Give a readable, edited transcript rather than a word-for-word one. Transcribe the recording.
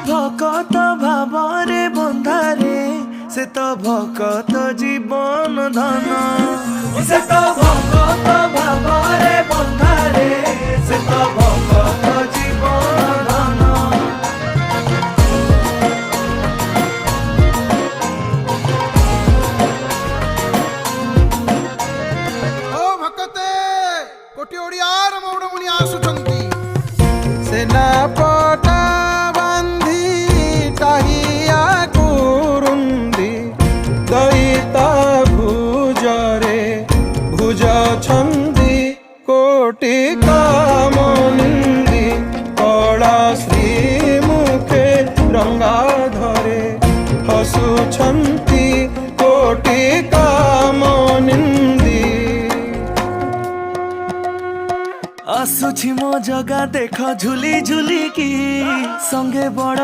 भकत भावरे बंधारे से तो भकत जीवन धन से तो भकत भावरे बंधारे से तो भकत जीवन धन। ओ भकते कोटी ओडियार मौडमुनि आसुचंती सेना पटा बांधी टाहिया कुरुंदी दईता भुजरे भुज छंदी कोटि कामनिंदी कला श्री मुखे रंगा धरे हसुछंती कोटि कामनिंदी। आसुछि मो जगा देख झुली झुली की संगे बड़